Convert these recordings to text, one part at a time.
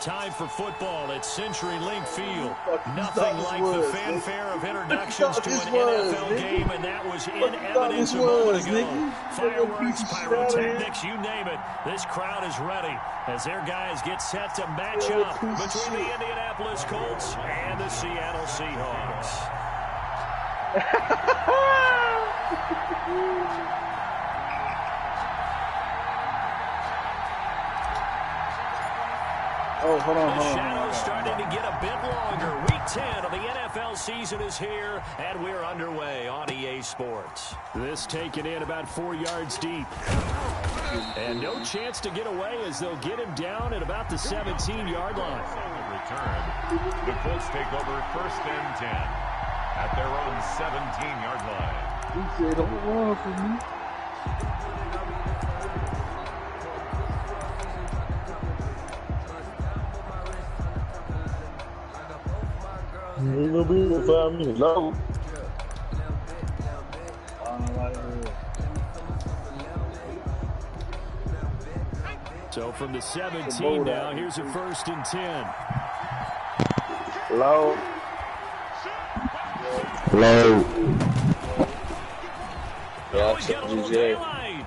time for football at CenturyLink Field. Nothing like the fanfare of introductions to an NFL game, and that was in evidence a moment ago. Fireworks, pyrotechnics, you name it. This crowd is ready as their guys get set to match up between the Indianapolis Colts and the Seattle Seahawks. Oh, hold on. The shadow's starting to get a bit longer. Week 10 of the NFL season is here, and we're underway on EA Sports. This taken in about 4 yards deep. And no chance to get away as they'll get him down at about the 17-yard line. Return. The Colts take over 1st and 10 at their own 17-yard line. He said, don't run for me. It'll be 5 minutes long. So from the 17 now, here's a 1st and 10. Low. Yeah, he's got a little daylight.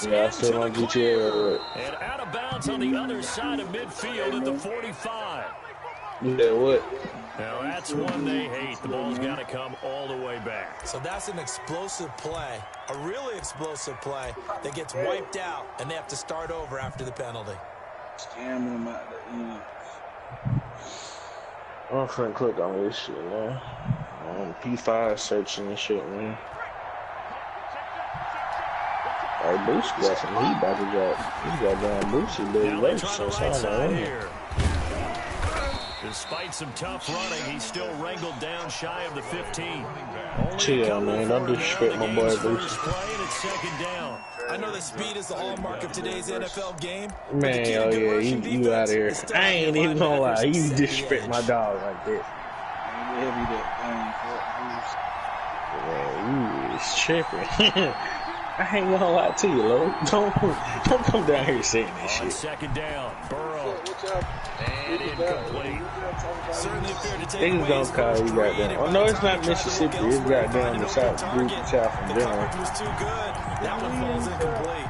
Yeah, I still on GTA. And out of bounds on the other side of midfield at the 45. Yeah, what? Now that's one they hate. The ball's got to come all the way back. So that's an explosive play, a really explosive play that gets wiped out, and they have to start over after the penalty. Scamming them out the end. I'm finna click on this shit, man. P5 searching and shit, man. Hey, Boosie got some heat about to drop. He got down Boosie, baby. Now they try the right side here. Despite some tough running, he's still wrangled down shy of the 15. Chill, man. Don't disrespect my boy Boosie. I know that speed is the hallmark of today's NFL game. Man, oh yeah, you out of here. I ain't even gonna lie. You disrespect my dog like that. Man, you is tripping. I ain't gonna lie to you, Lo. Don't come down here saying that shit. 2nd down, Burrow. And incomplete. Certainly fair to take Niggas don't call you goddamn. Oh no, it's not Mississippi. It's goddamn the South, South in general. Was too good. That one falls incomplete.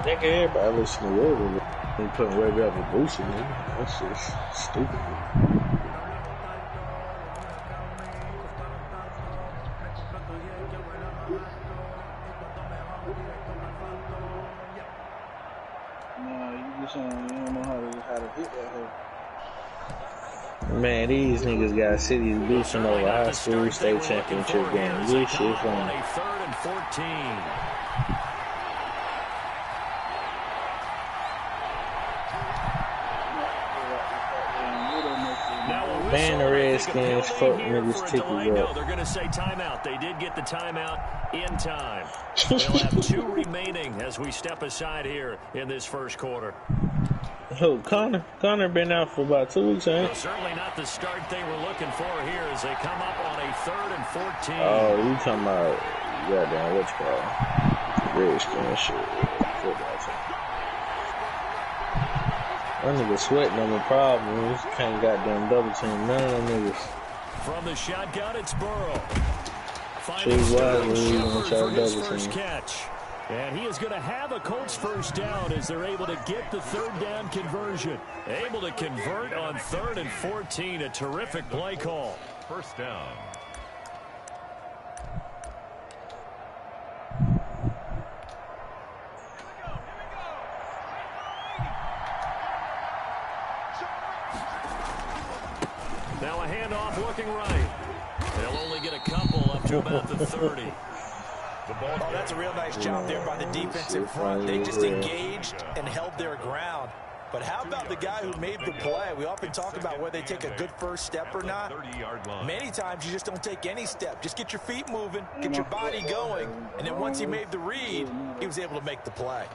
Nigga, everybody listen to Webber. They putting Webber up with Boosie, nigga. That's just stupid. Man, these niggas got cities boosting over high school state championship games. This shit funny. 3rd and 14. Ban the Redskins, fuck niggas tickets up. They're going to say timeout. They did get the timeout in time. They'll have 2 remaining as we step aside here in this 1st quarter. Who, Connor? Connor been out for about 2 weeks, ain't well, certainly not the start they were looking for here as they come up on a 3rd and 14. Oh, you talking about, goddamn, what's called? Redskins shit. That nigga sweating on the problems. Can't goddamn double team none of them niggas. From the shotgun, it's Burrow. Choose wisely, you gonna try to double team. Catch. And he is going to have a Colts 1st down as they're able to get the 3rd down conversion. Able to convert on 3rd and 14. A terrific play call. 1st down. Now a handoff looking right. They'll only get a couple up to about the 30. Oh, that's a real nice job there by the defensive front. They just engaged and held their ground. But how about the guy who made the play? We often talk about whether they take a good 1st step or not. Many times you just don't take any step. Just get your feet moving, get your body going, and then once he made the read, he was able to make the play.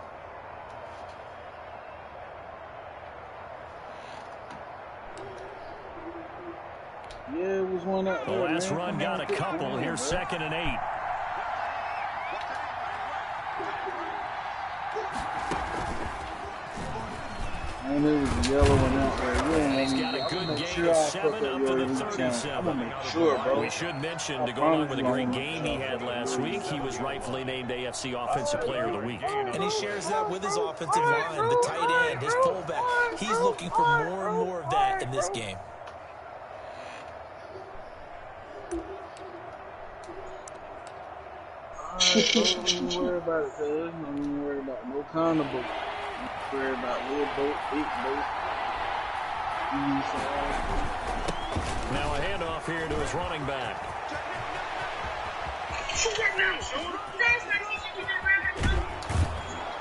Yeah, it was one up The last run got a couple. Here's 2nd and 8. And it was a yellow one out there. Yeah, he's got a good game of 7 up to the 37. I'm gonna make sure, bro. We should mention, to go along with a great game he had last week, he was rightfully named AFC Offensive Player of the Week. And he shares that with his offensive line, the tight end, his fullback. He's looking for more and more of that in this game. Don't even worry about it, cuz. Don't even worry about no kind of boat. Don't worry about little boat, big boat. Now a handoff here to his running back.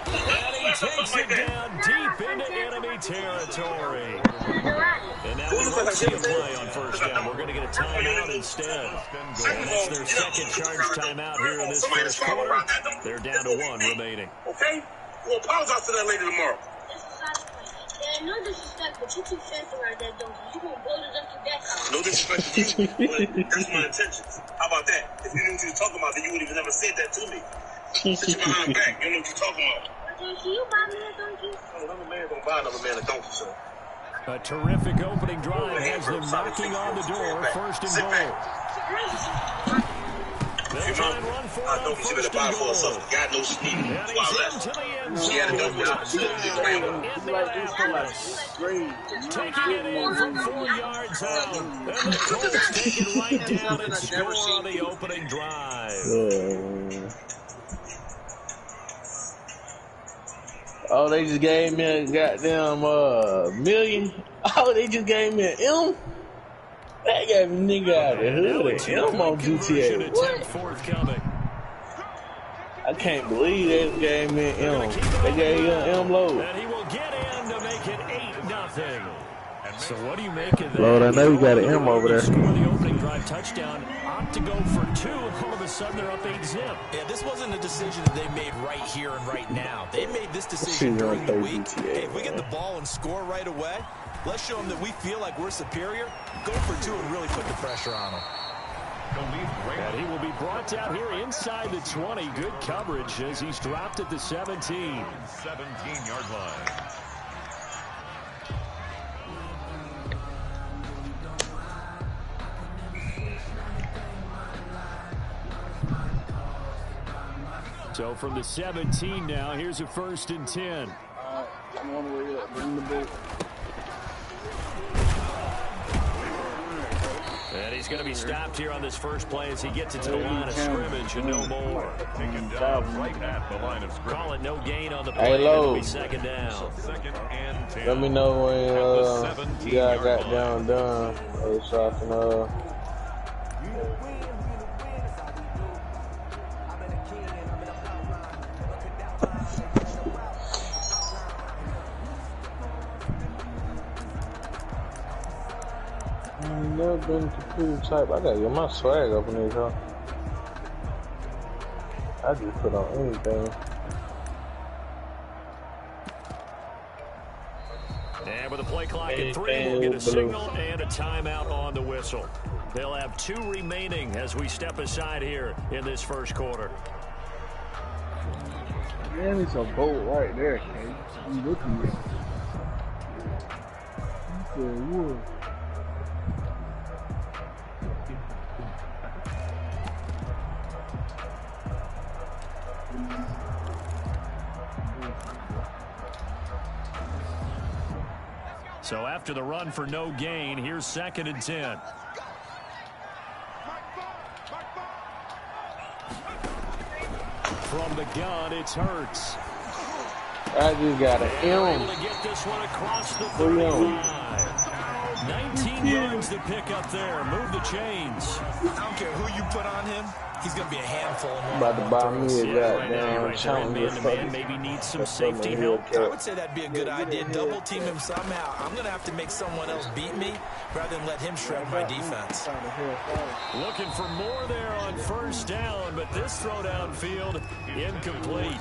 And he takes it down deep into enemy territory. And now we won't see a play on first down. We're going to get a timeout instead. And that's their second charge timeout here in this first quarter. They're down to 1 remaining. Okay? We'll apologize to that lady tomorrow. Yeah, no disrespect, but you keep chanting like that, don't you? You gonna build it up to that. No disrespect to you, but that's my intentions. How about that? If you knew what you were talking about, then you wouldn't even ever said that to me. Sit you behind the back. You know what you're talking about. Can you buy me a donkey? No, another man don't buy another man a donkey, sir. A terrific opening drive has them knocking on the door. First and goal. They'll try and run for it on first and goal. God knows she needed. And he's into the end zone. She had to double up. She had to just ram him. Indianapolis taking it in from 4 yards out. And the Colts take it right down and score on the opening drive. Oh, they just gave me a goddamn million. Oh, they just gave me an M. That gave me nigga out of the hood. M on GTA. What? Forthcoming. I can't believe they gave me an M. They gave you an M load. And he will get in to make it 8-0. So what do you make of that? Lord, I know you got an M over there. Score the opening drive touchdown, opt to go for 2, and all of a sudden they're up 8-zip. Yeah, this wasn't a decision that they made right here and right now. They made this decision during the week. Hey, if we get the ball and score right away, let's show them that we feel like we're superior. Go for 2 and really put the pressure on them. And he will be brought out here inside the 20. Good coverage as he's dropped at the 17. 17-yard line. So from the 17 now, here's a 1st and 10. I'm on the way up. Bring the boat. And he's going to be stopped here on this first play as he gets it to the line of scrimmage and no more. Taken down right at the line of scrimmage. Call it no gain on the play. Hey, Lo. It'll be 2nd down. 2nd and 10. Let me know when you guys got down done. So I can never been computer type. I gotta get my swag up in this, huh? I just put on anything. And with a play clock at 3, we'll get a signal and a timeout on the whistle. They'll have 2 remaining as we step aside here in this first quarter. Man, it's a boat right there, Kate. You looking at it. You said wood. So after the run for no gain, here's 2nd and 10. From the gun, it's Hurts. I just got an M. Able to get this one across the 35. 19 yards to pick up there. Move the chains. I don't care who you put on him. He's going to be a handful. About to buy me a goddamn challenge. Maybe needs some safety help. I would say that'd be a good idea. Double team him somehow. I'm going to have to make someone else beat me rather than let him shred my defense. Looking for more there on first down, but this throw downfield incomplete.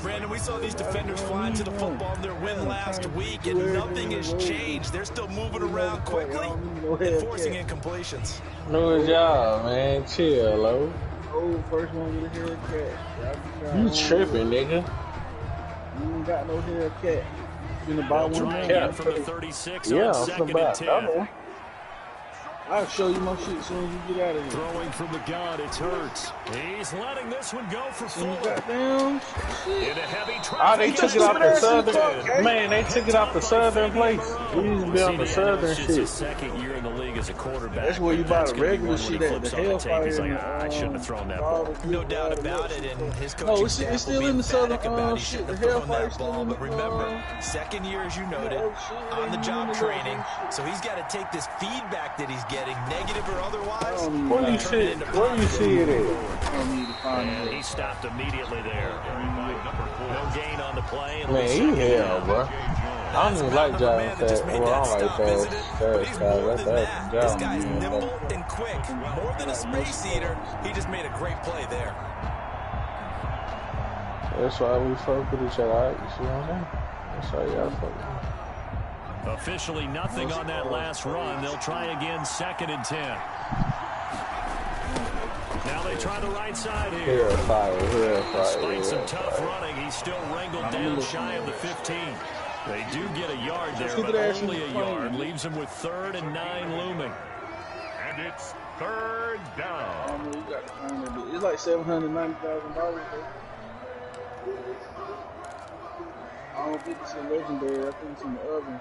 Brandon, we saw these defenders flying to the football in their win last week, and nothing has changed. They're still moving around quickly and forcing incompletions. No job, man. Chill, Lo. Oh, first one with a haircut. You tripping, nigga. You ain't got no Hellcat. You gonna buy one now? From the 36 yeah, on second and 10. I'll show you my shit as soon as you get out of here. Throwing from the gun, it's Hurts. He's letting this one go for Fuller. Goddamn shit. In a heavy Oh, they took it off the southern. Man, they took it off the southern place. We used to be on the southern shit. His second year in the league as a quarterback. That's where you buy the regular shit at the Hellfire. He's like, I shouldn't have thrown that ball. No doubt about it, and his coaching no, it's still in the southern shit. The Hellfire still in the But remember, second year, as you noted, on the job training, so he's got to take this feedback that he's getting, negative or otherwise. Where do you see it at? And he stopped immediately there. No gain on the play. Man, he hell, bro. I don't even like driving fast. Well, I don't like fast cars. This guy's nimble and quick. More than a space eater, he just made a great play there. That's why we fuck with each other. Right? You see what I'm saying? That's why y'all fuck with me. Officially nothing on that last run. They'll try again, 2nd and 10. Now they try the right side here. Despite some tough running, he's still wrangled down shy of the 15. They do get a yard there, but only a yard. Leaves him with 3rd and 9 looming. And it's 3rd down. It's like $790,000. I don't think it's a legendary. I think it's in the oven.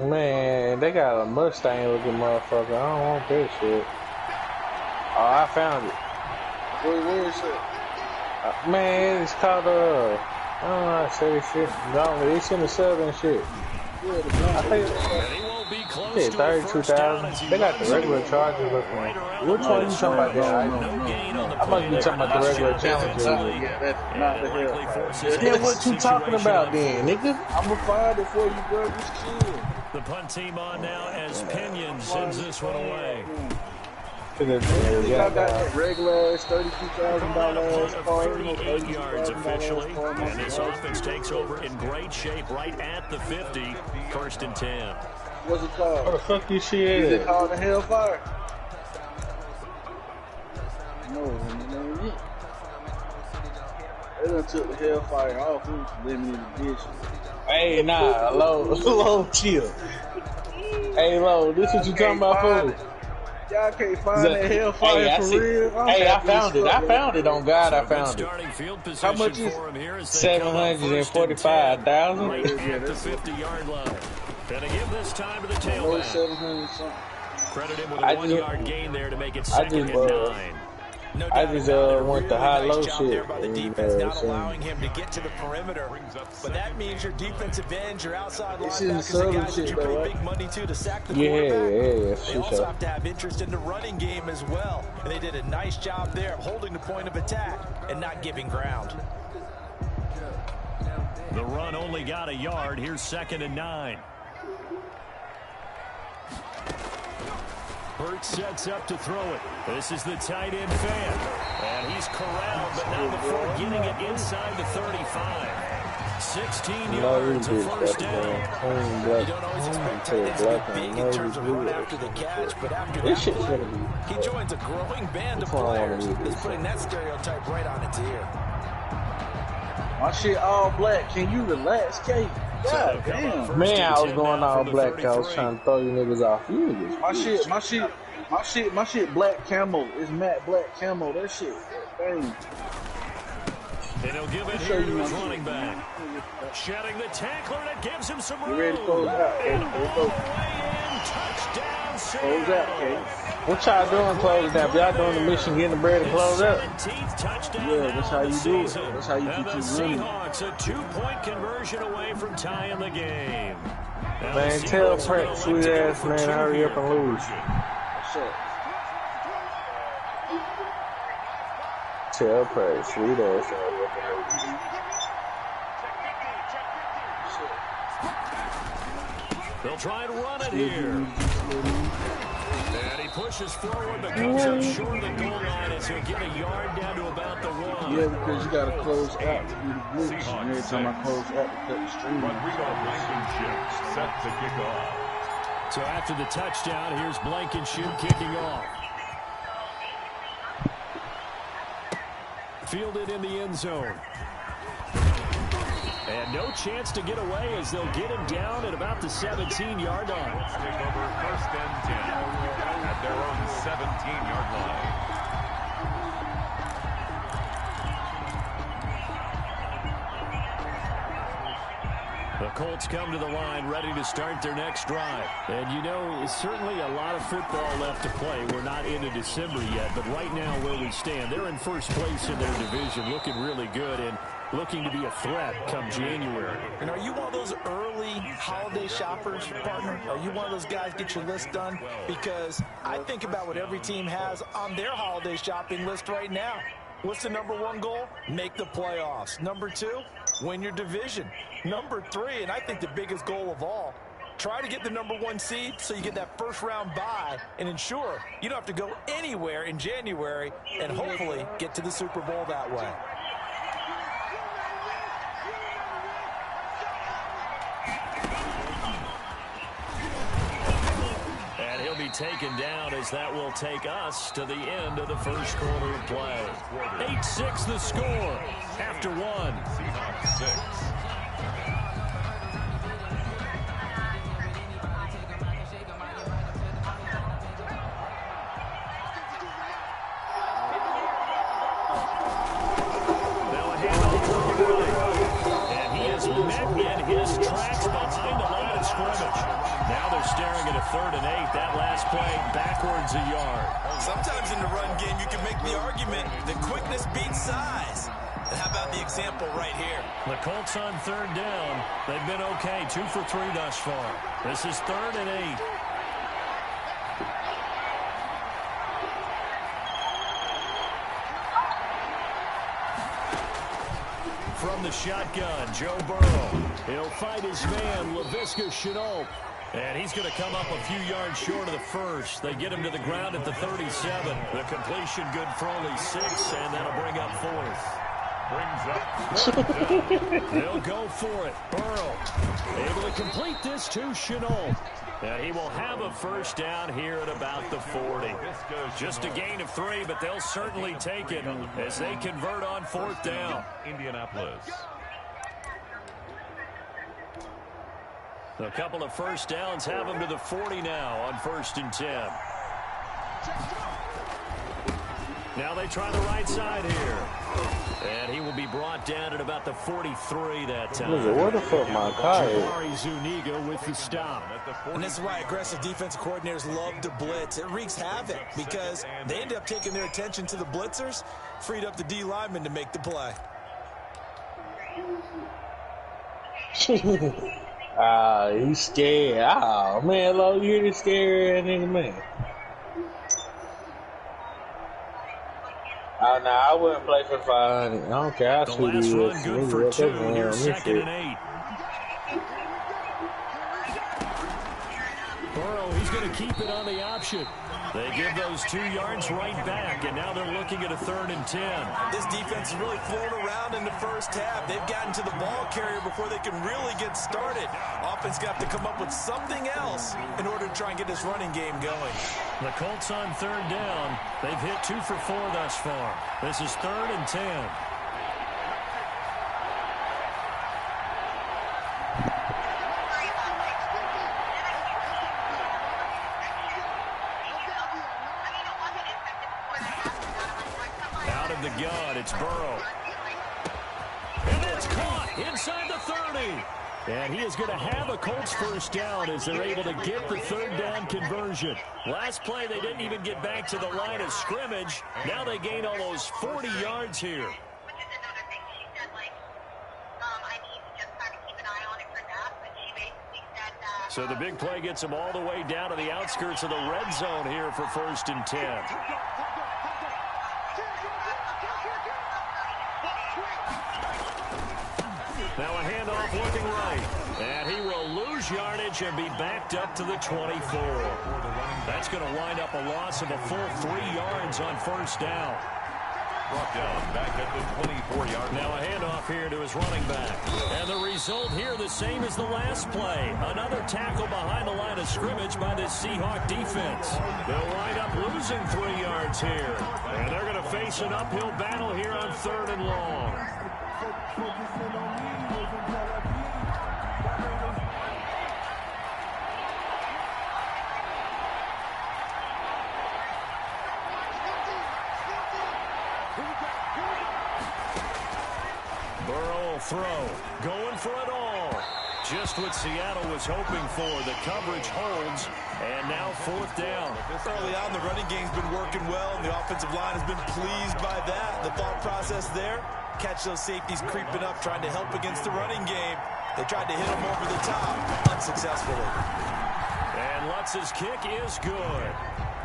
Man, they got a Mustang looking motherfucker. I don't want that shit. Oh, I found it. Where is it? Man, it's called, I don't know how to say this shit. No, it's in the southern shit. I think it's 32,000. They got the regular Chargers looking. Which one you talking about there? I must be talking about the regular Challenger. Yeah, that's not the Hellfire. Yeah, what you talking about then, nigga? I'm gonna find it for you, bro. Just chill. The punt team on now as Pinion sends this one away. I got that regular $32,000 car. 38 yards officially, and this offense takes over in great shape right at the 50. 1st and 10. What's it called? What the fuck you see Is it? it called the Hellfire? No, it ain't. They done took the Hellfire off. We was living in the ditch. Hey, nah, low, chill. Hey, low, this what you talking about, fool? Y'all can't find that Hellfire for real. Hey, I found it. I found it. On God, I found it. How much is $745,000? Right at the 50-yard line. Gonna give this time to the tailback. 700 something. Credit him with a 1-yard gain there to make it 2nd and 9. No I just went the high-low shit. By the defense, not allowing him to get to the perimeter. But that means your defensive end, your outside linebackers, the guys that you pay big money to sack the quarterback. They also have to have interest in the running game as well. And they did a nice job there of holding the point of attack and not giving ground. The run only got a yard. Here's 2nd and 9. Hurts sets up to throw it. This is the tight end fan. And he's corralled, but not before getting it inside the 35. 16 yards of 1st down. You don't always expect tight ends to be big in terms of run after the catch, but after that, he joins a growing band of players that's putting that stereotype right on its ear. My shit all black. Can you relax, Kate? God damn. Man, I was going all black. I was trying to throw you niggas off. You niggas. My shit black camo. It's matte black camo. That shit. Dang. And he'll give it here to his running back. Shedding the tackler that gives him some room. You ready to close out, Kate? Touchdown, close out, Kate. What y'all doing close down? Y'all doing the mission getting the bread to close up? Yeah, that's how you do it. That's how you keep running. Seahawks a 2-point conversion away from tying the game. Man, tell Pratt, sweet ass man, hurry up and lose. What's up? Tell Pratt, sweet ass. They'll try to run it here. And he pushes forward, but comes up short of the goal line, and so he'll get a yard down to about the 1. Yeah, because you got to close out to do the blitz. And every time I close out to cut the stream. Rodrigo Blankenship set to kick off. So after the touchdown, here's Blankenship kicking off. Fielded in the end zone. And no chance to get away as they'll get him down at about the 17-yard line. Let's take over 1st and 10 at their own 17-yard line. The Colts come to the line ready to start their next drive. And, you know, it's certainly a lot of football left to play. We're not into December yet, but right now where we stand, they're in first place in their division, looking really good and looking to be a threat come January. And are you one of those early holiday shoppers, partner? Are you one of those guys get your list done? Because I think about what every team has on their holiday shopping list right now. What's the number one goal? Make the playoffs. Number two, win your division. Number three, and I think the biggest goal of all, try to get the number one seed so you get that first-round bye and ensure you don't have to go anywhere in January and hopefully get to the Super Bowl that way. And he'll be taken down as that will take us to the end of the first quarter of play. 8-6 the score after one. Seahawks 6. Staring at a 3rd and 8. That last play backwards a yard. Sometimes in the run game you can make the argument that quickness beats size. And how about the example right here? The Colts on 3rd down. They've been okay. 2 for 3 thus far. This is 3rd and 8. From the shotgun, Joe Burrow. He'll fight his man, Laviska Shenault. And he's going to come up a few yards short of the first. They get him to the ground at the 37. The completion good for only 6, and that'll bring up 4th. Brings up 4th. They'll go for it. Burrow able to complete this to Shenault. And he will have a first down here at about the 40. Just a gain of 3, but they'll certainly take it as they convert on 4th down. Indianapolis. A couple of first downs have him to the 40 now on 1st and 10. Now they try the right side here. And he will be brought down at about the 43 that time. Nigga, where the fuck my car is? Jabari Zuniga with the stop. And this is why aggressive defensive coordinators love to blitz. It wreaks havoc because they end up taking their attention to the blitzers, freed up the D lineman to make the play. He's scared. Oh, man, Lo, you hear this scary ass nigga, man. Oh, no, I wouldn't play for 500. I don't care how sweet he is. The last run good for 2. Here's 2nd and 8. Burrow, he's going to keep it on the option. They give those 2 yards right back, and now they're looking at a 3rd and 10. This defense has really flown around in the first half. They've gotten to the ball carrier before they can really get started. Offense got to come up with something else in order to try and get this running game going. The Colts on 3rd down. They've hit 2 for 4 thus far. This is 3rd and 10. The gun, it's Burrow. And it's caught inside the 30. And he is going to have a Colts first down as they're able to get the 3rd down conversion. Last play, they didn't even get back to the line of scrimmage. Now they gain almost 40 yards here. So the big play gets them all the way down to the outskirts of the red zone here for 1st and 10. Now a handoff looking right. And he will lose yardage and be backed up to the 24. That's going to wind up a loss of a full 3 yards on 1st down. Brought down back at the 24-yard line. Now a handoff here to his running back. And the result here the same as the last play. Another tackle behind the line of scrimmage by this Seahawk defense. They'll wind up losing 3 yards here. And they're going to face an uphill battle here on 3rd and long. throw. Going for it all. Just what Seattle was hoping for. The coverage holds, and now 4th down. Early on, the running game's been working well, and the offensive line has been pleased by that. The thought process there, catch those safeties creeping up, trying to help against the running game. They tried to hit them over the top, unsuccessfully. And Lutz's kick is good.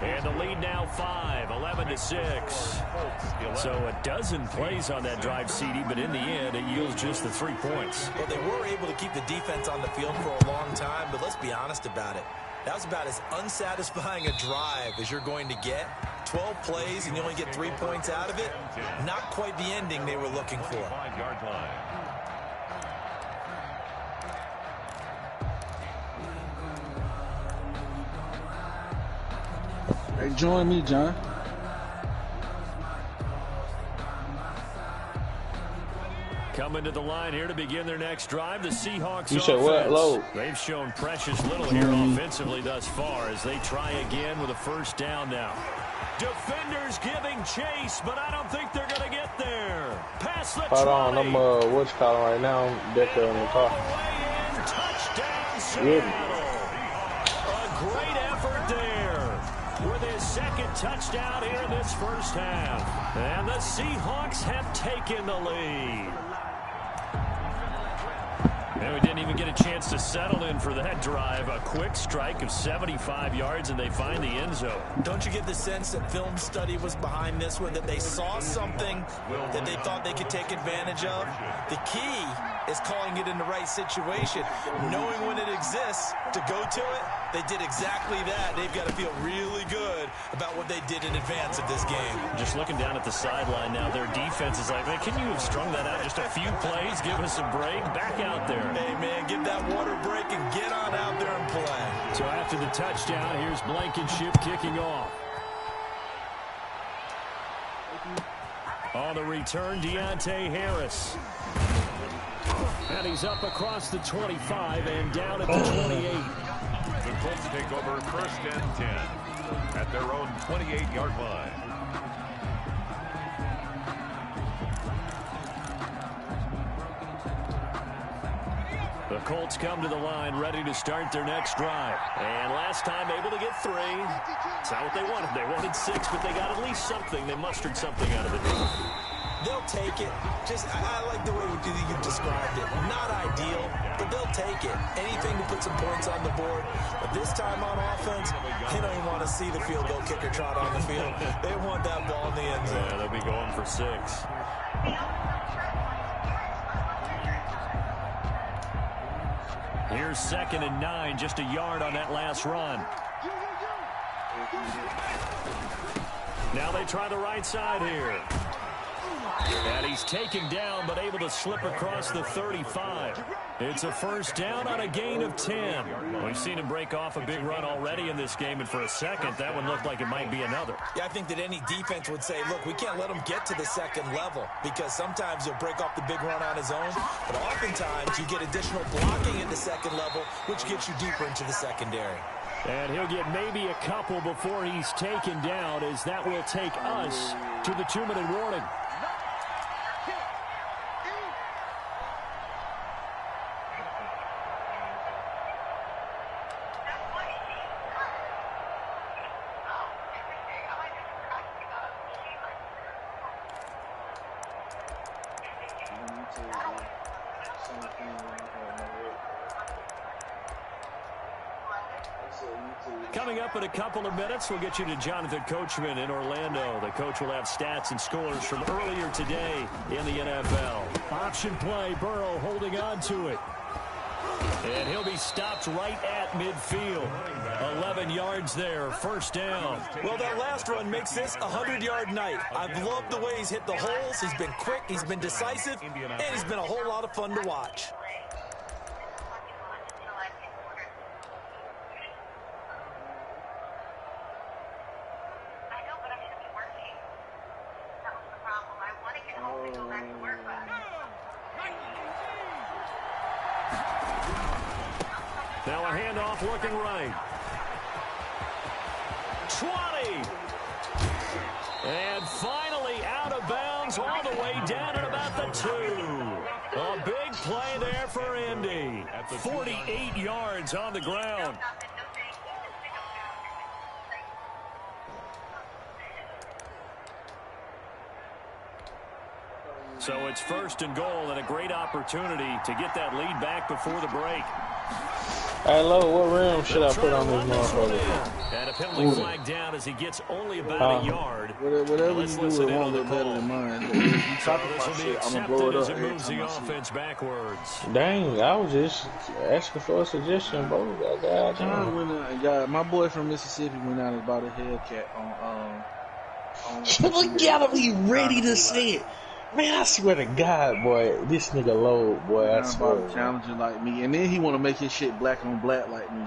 And the lead now 5, 11-6. So a dozen plays on that drive, CD, but in the end, it yields just the 3 points. Well, they were able to keep the defense on the field for a long time, but let's be honest about it. That was about as unsatisfying a drive as you're going to get. 12 plays, and you only get 3 points out of it. Not quite the ending they were looking for. 5-yard line. Hey, join me, John. Coming to the line here to begin their next drive, the Seahawks You said what, Low? They've shown precious little here offensively thus far as they try again with a 1st down now. Defenders giving chase, but I don't think they're going to get there. Pass the Hold on, I'm what's calling right now. I'm back there in the car. Touchdown, Seattle. A great effort there with his 2nd touchdown here in this 1st half. And the Seahawks have taken the lead. And we didn't even get a chance to settle in for that drive. A quick strike of 75 yards, and they find the end zone. Don't you get the sense that film study was behind this one, that they saw something that they thought they could take advantage of? The key is calling it in the right situation, knowing when it exists to go to it. They did exactly that. They've got to feel really good about what they did in advance of this game. Just looking down at the sideline now, their defense is like, man, can you have strung that out just a few plays? Give us a break. Back out there. Hey, man, give that water break and get on out there and play. So after the touchdown, here's Blankenship kicking off. On the return, Deontay Harris. And he's up across the 25 and down at the 28. The Colts take over 1st and 10 at their own 28-yard line. The Colts come to the line ready to start their next drive. And last time able to get 3. It's not what they wanted. They wanted 6, but they got at least something. They mustered something out of the deal. They'll take it. I like the way you described it. Not ideal, but they'll take it. Anything to put some points on the board. But this time on offense, they don't even want to see the field goal kicker trot on the field. They want that ball in the end zone. Yeah, they'll be going for 6. Here's 2nd and 9, just a yard on that last run. Now they try the right side here. And he's taken down, but able to slip across the 35. It's a 1st down on a gain of 10. We've seen him break off a big run already in this game, and for a second, that one looked like it might be another. Yeah, I think that any defense would say, look, we can't let him get to the 2nd level, because sometimes he'll break off the big run on his own, but oftentimes you get additional blocking at the 2nd level, which gets you deeper into the secondary. And he'll get maybe a couple before he's taken down, as that will take us to the 2-minute warning. Coming up in a couple of minutes, we'll get you to Jonathan Coachman in Orlando. The coach will have stats and scores from earlier today in the NFL. Option play, Burrow holding on to it. And he'll be stopped right at midfield. 11 yards there, 1st down. Well, that last run makes this a 100-yard night. I've loved the way he's hit the holes. He's been quick, he's been decisive, and he's been a whole lot of fun to watch. Now a handoff looking right. 20. And finally out of bounds all the way down at about the 2. A big play there for Indy. 48 yards on the ground. So it's 1st and goal and a great opportunity to get that lead back before the break. Hey, Lo, what rim should I put on this motherfucker? And a penalty flag down as he gets only about a yard. Whatever you do, it won't look better than mine. You talk about shit, I'm going to blow it up. It moves the offense backwards. Dang, I was just asking for a suggestion, bro. My boy from Mississippi went out and bought a Hellcat on you gotta be ready to see it. Man, I swear to God, boy, this nigga low, boy, I swear. Challenger like me, and then he want to make his shit black on black like me.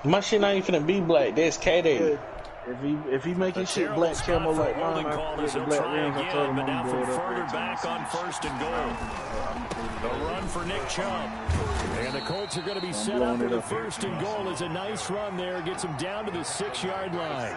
My shit not even finna be black. That's K-Day. If he make his shit black camo like mine, I put the black rims. I told him but now I'm from going further back on 1st and goal. The run for Nick Chubb. And the Colts are going to be set up with a 1st and goal. Is a nice run there. Gets him down to the 6-yard line.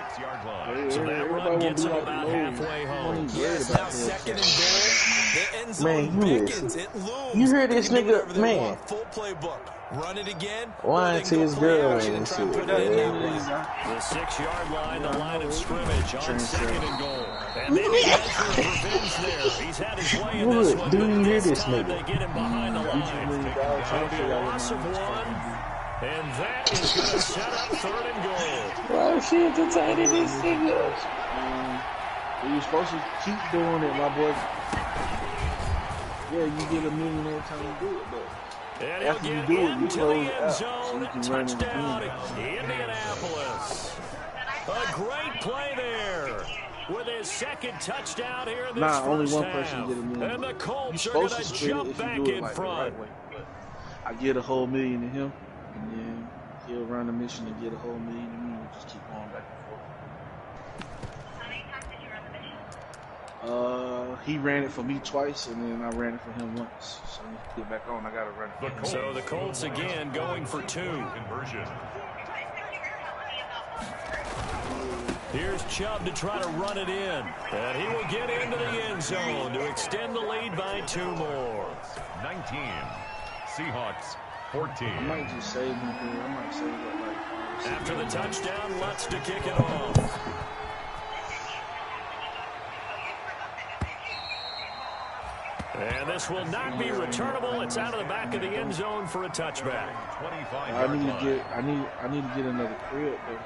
So that run gets him about halfway home. Yes, now 2nd and goal. The end zone Man, beckons. It looms. You hear this nigga, man. Full playbook. Run it again. Lying to his girl and shit. The 6-yard line, the line of scrimmage on 2nd and goal. And maybe that's revenge there. He's had his way in this one. Do you hear this They nigga? get him behind the line. That'll be a loss of 1. And that is going to set up 3rd and goal. Why is she entertaining this nigga? You're supposed to keep doing it, my boy. Yeah, you get $1 million every time you do it, but and after you do it, you close it out so you can run it again. Indianapolis. A great play there with his 2nd touchdown here in this first only one half. person get $1 million. And the Colts You're are going supposed to to jump split it back if you do it in like front. the right way. But I get a whole $1 million to him, and then he'll run the mission and get a whole $1 million to me. We'll just keep going back and forth. He ran it for me twice, and then I ran it for him once. So when he get back on, I got to run it. So the Colts again going for 2. Conversion. Here's Chubb to try to run it in. And he will get into the end zone to extend the lead by 2 more. 19. Seahawks 14. I might just save him here. I might save it like after the touchdown, Lutz to kick it off. And this will not be returnable. It's out of the back of the end zone for a touchback. I need to get another crib though.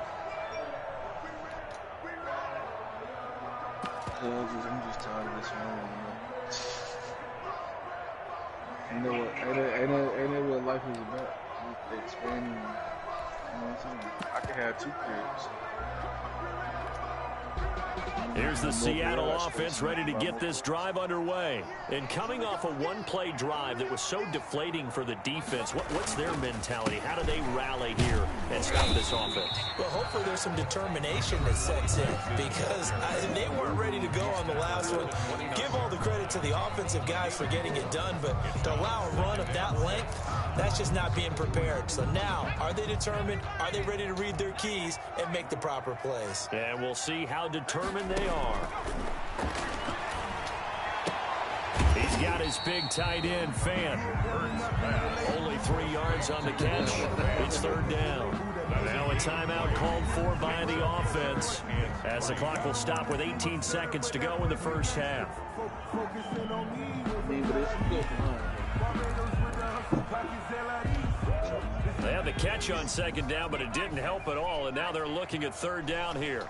I'm just tired of this one. Ain't that what life is about? Expanding. You know what I'm saying? I can have 2 cribs. Here's the Seattle offense ready to get this drive underway. And coming off a one-play drive that was so deflating for the defense, what's their mentality? How do they rally here and stop this offense? Well, hopefully there's some determination that sets in because they weren't ready to go on the last one. Give all the credit to the offensive guys for getting it done, but to allow a run of that length, that's just not being prepared. So now, are they determined? Are they ready to read their keys and make the proper plays? And we'll see how determined they are. He's got his big tight end, Fant. Only 3 yards on the catch. It's 3rd down. Now a timeout called for by the offense as the clock will stop with 18 seconds to go in the first half. They had the catch on 2nd down, but it didn't help at all, and now they're looking at 3rd down here.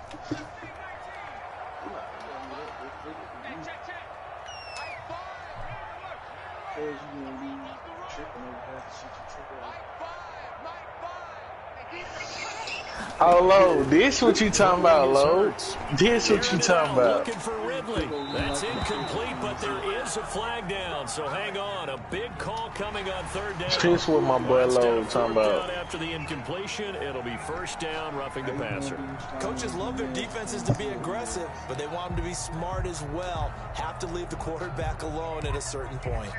Oh, Lo, this what you talking about, Lo? This what you talking about. Looking for Ridley. That's incomplete, but there is a flag down, so hang on. A big call coming on 3rd down. This what my boy Lo talking about. After the incompletion, it'll be 1st down, roughing the passer. Coaches love their defenses to be aggressive, but they want them to be smart as well. Have to leave the quarterback alone at a certain point.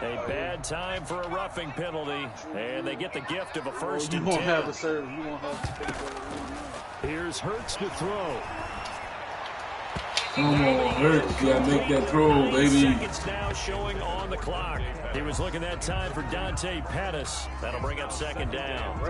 A bad time for a roughing penalty, and they get the gift of a 1st and 10. You won't have the serve. You won't have to. Here's Hurts to throw. Come on, Hurts. You gotta make that throw, baby. Seconds now showing on the clock. He was looking that time for Dante Pettis. That'll bring up second down.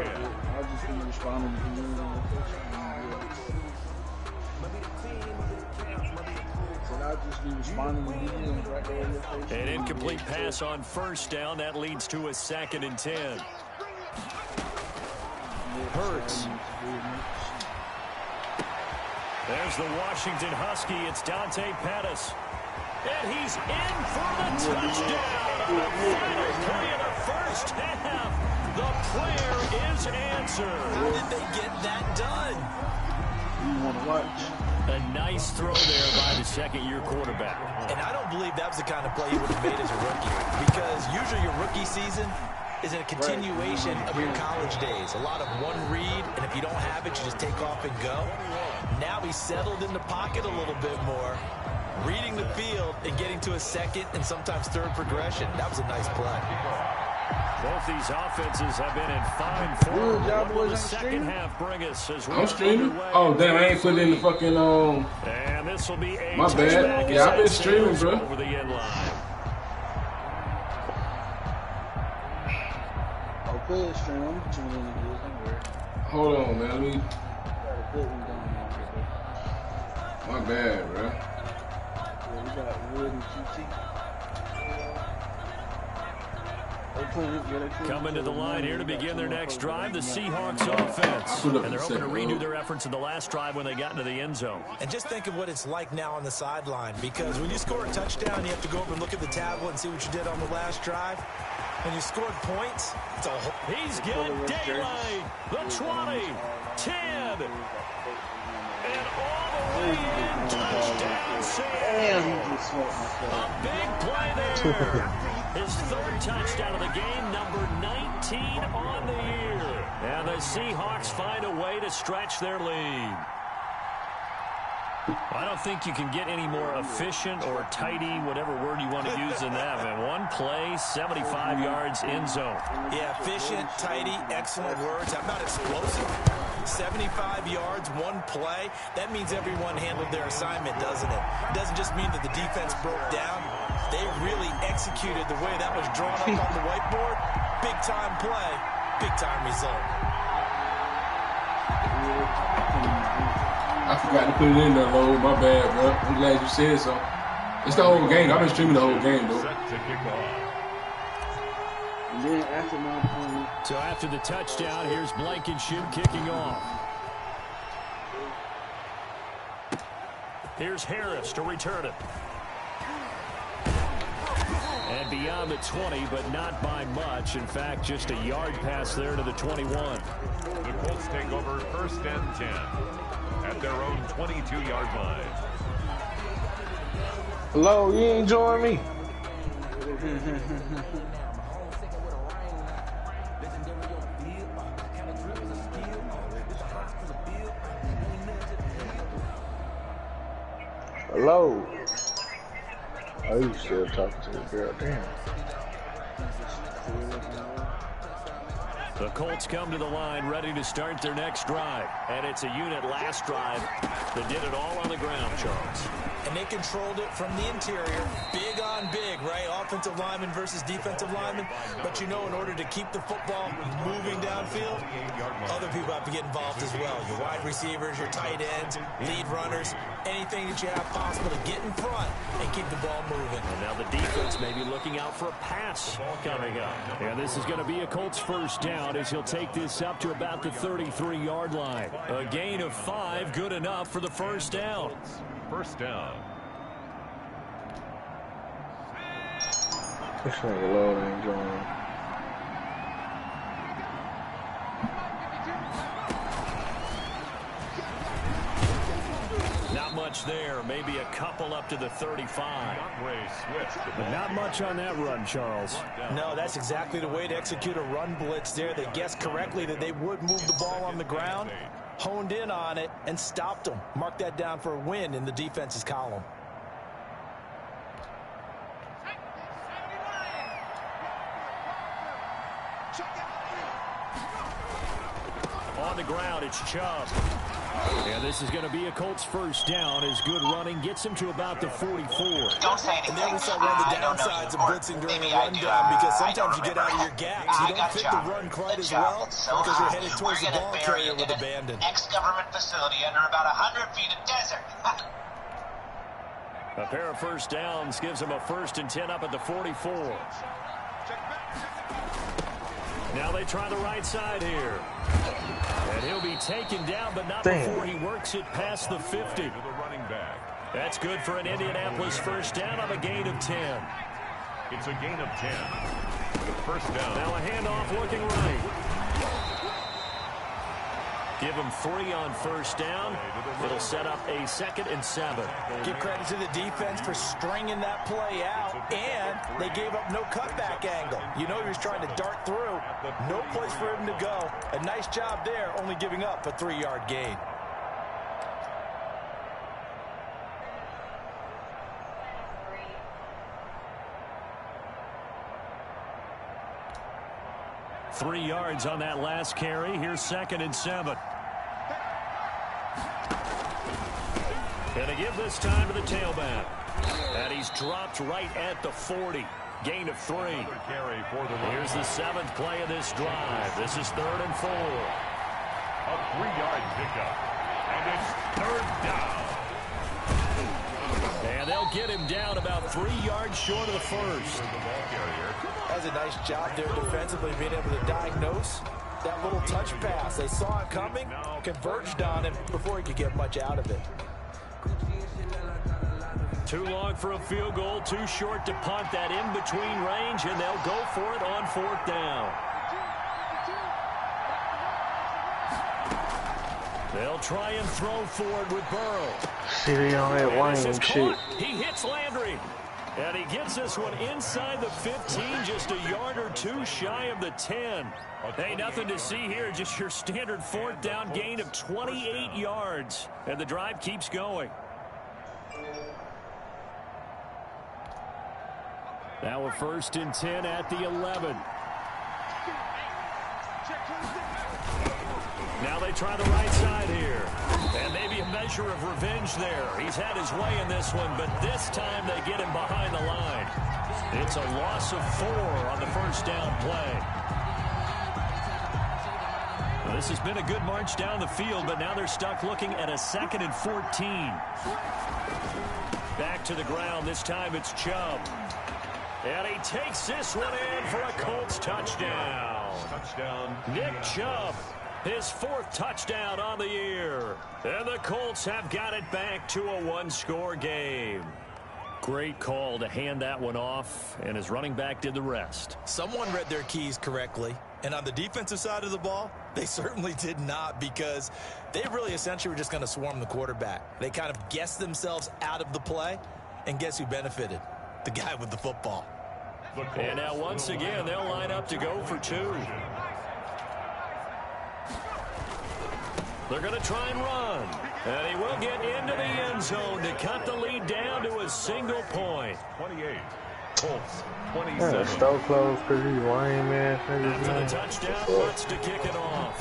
An incomplete pass on first down. That leads to a 2nd and 10. Hurts. There's the Washington Husky. It's Dante Pettis. And he's in for the touchdown on the final play of the first half. The prayer is answered. How did they get that done? You want to watch? A nice throw there by the second-year quarterback. And I don't believe that was the kind of play you would have made as a rookie. Because usually your rookie season is a continuation of your college days. A lot of one read, and if you don't have it, you just take off and go. Now he's settled in the pocket a little bit more, reading the field and getting to a second and sometimes third progression. That was a nice play. Both these offenses have been in fine form. What will the second half bring us as I'm streaming? Oh, damn, I ain't put in the fucking, And this will be a my bad. Yeah, I've been streaming, bro. Over the end line. Okay, stream. I'm tuning in to this. Don't worry. Hold on, man. Let me. Got a good one going on here, My bad, bro. Yeah, we got Wood and QT. Coming to the line here to begin their next drive, the Seahawks offense. And they're hoping to redo their efforts in the last drive when they got into the end zone. And just think of what it's like now on the sideline, because when you score a touchdown, you have to go over and look at the tablet and see what you did on the last drive. When you scored points, it's a whole... He's got daylight. The 20, 10, and all the way in. Touchdown, Sam. A big play there. His 3rd touchdown of the game, number 19 on the year. And the Seahawks find a way to stretch their lead. I don't think you can get any more efficient or tidy, whatever word you want to use in that. Man, one play, 75 yards, end zone. Yeah, efficient, tidy, excellent words. How about explosive? 75 yards, one play. That means everyone handled their assignment, doesn't it? It doesn't just mean that the defense broke down. They really executed the way that was drawn up on the whiteboard. Big-time play, big-time result. I forgot to put it in there, Low. My bad, bro. I'm glad you said so. It's the whole game. I've been streaming the whole game, though. And then after my point. So after the touchdown, here's Blankenship kicking off. Here's Harris to return it. And beyond the 20, but not by much. In fact, just a yard pass there to the 21. The Colts take over 1st and 10 at their own 22-yard line. Hello, you ain't join me. Hello. Oh, you still talking to the girl? Damn. The Colts come to the line ready to start their next drive. And it's a unit last drive that did it all on the ground, Charles. And they controlled it from the interior. Big on big, right? Offensive lineman versus defensive lineman. But you know, in order to keep the football moving downfield, other people have to get involved as well. Your wide receivers, your tight ends, lead runners, anything that you have possible to get in front and keep the ball moving. And now the defense may be looking out for a pass coming up. And this is going to be a Colts first down as he'll take this up to about the 33-yard line. A gain of 5, good enough for the first down. First down. This nigga low ain't going. Not much there. Maybe a couple up to the 35. But not much on that run, Charles. No, that's exactly the way to execute a run blitz there. They guessed correctly that they would move the ball on the ground, honed in on it, and stopped them. Mark that down for a win in the defense's column. On the ground, it's Chubb. And this is going to be a Colts first down as good running gets him to about the 44. Don't say anything. And there we saw one of the downsides of blitzing during a run down because sometimes you get out of your gaps. You don't fit the run quite as well because you're headed towards the ball carrier with abandon. Ex-government facility under about 100 feet of desert. A pair of first downs gives him a 1st and 10 up at the 44. Now they try the right side here. And he'll be taken down, but not before he works it past the 50. To the running back. That's good for an Indianapolis first down on a gain of 10. It's a gain of 10. First down. Now a handoff looking right. Give him 3 on first down. It'll set up a 2nd and 7. Give credit to the defense for stringing that play out, and they gave up no cutback angle. You know he was trying to dart through. No place for him to go. A nice job there, only giving up a 3-yard gain. Three yards on that last carry. Here's 2nd and 7. And to give this time to the tailback. And he's dropped right at the 40. Gain of 3. Here's the 7th play of this drive. This is 3rd and 4. A 3-yard pickup. And it's 3rd down. And they'll get him down about 3 yards short of the 1st. That was a nice job there defensively, being able to diagnose that little touch pass. They saw it coming, converged on him before he could get much out of it. Too long for a field goal, too short to punt. That in-between range, and they'll go for it on 4th down. They'll try and throw forward with Burrow. See, they on that line and shit. He hits Landry. And he gets this one inside the 15, just a yard or 2 shy of the 10. Hey, nothing to see here, just your standard 4th down gain of 28 yards. And the drive keeps going. Now a 1st and 10 at the 11. Now they try the right side here. And maybe a measure of revenge there. He's had his way in this one, but this time they get him behind the line. It's a loss of 4 on the 1st down play. Well, this has been a good march down the field, but now they're stuck looking at a 2nd and 14. Back to the ground. This time it's Chubb. And he takes this one in for a Colts touchdown. Nick Chubb. His 4th touchdown on the year. And the Colts have got it back to a 1-score game. Great call to hand that one off, and his running back did the rest. Someone read their keys correctly, and on the defensive side of the ball, they certainly did not, because they really essentially were just going to swarm the quarterback. They kind of guessed themselves out of the play, and guess who benefited? The guy with the football. And now once again, they'll line up to go for 2. They're going to try and run. And he will get into the end zone to cut the lead down to a single point. 28. Colts, 27. Yeah, so close because he's lame, man. After the touchdown, wants to kick it off.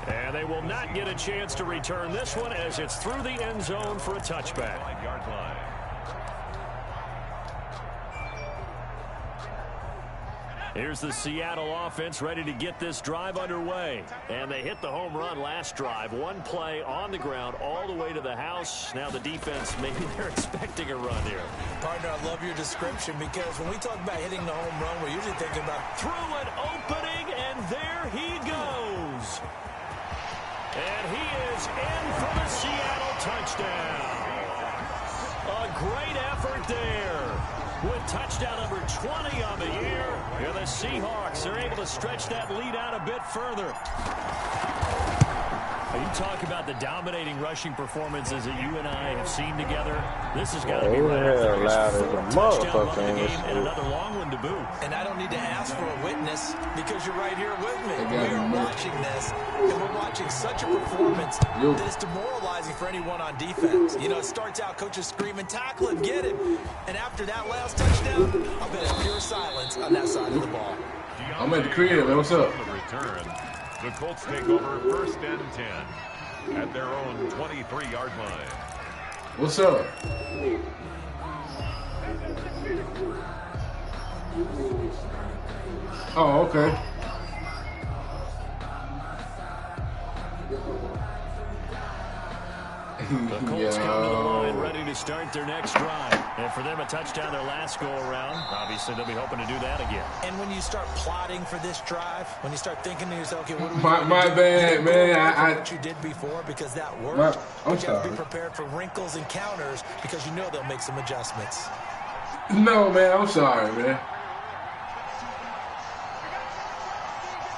And they will not get a chance to return this one as it's through the end zone for a touchback. 5-yard line. Here's the Seattle offense ready to get this drive underway. And they hit the home run last drive. One play on the ground all the way to the house. Now the defense, maybe they're expecting a run here. Partner, I love your description, because when we talk about hitting the home run, we're usually thinking about through an opening, and there he goes. And he is in for the Seattle touchdown. A great effort there. With touchdown number 20 on the year, and the Seahawks are able to stretch that lead out a bit further. You talk about the dominating rushing performances that you and I have seen together. This has got to be right up there. Loud as a motherfucker in this and another long one to boot. And I don't need to ask for a witness, because you're right here with me. We're watching this, and we're watching such a performance that is demoralizing for anyone on defense. You know, it starts out coaches screaming, tackle him, get him. And after that last touchdown, I bet it's pure silence on that side of the ball. I'm at the crib, man. What's up? The return. The Colts take over 1st and 10 at their own 23-yard line. What's up? Oh, okay. The Colts come to the line ready to start their next drive. And for them, a touchdown their last go-around. Obviously, they'll be hoping to do that again. And when you start plotting for this drive, when you start thinking to yourself, okay, what do we my bad, man. What you did before, because that worked. But you have to be prepared for wrinkles and counters because you know they'll make some adjustments. No, man, I'm sorry, man.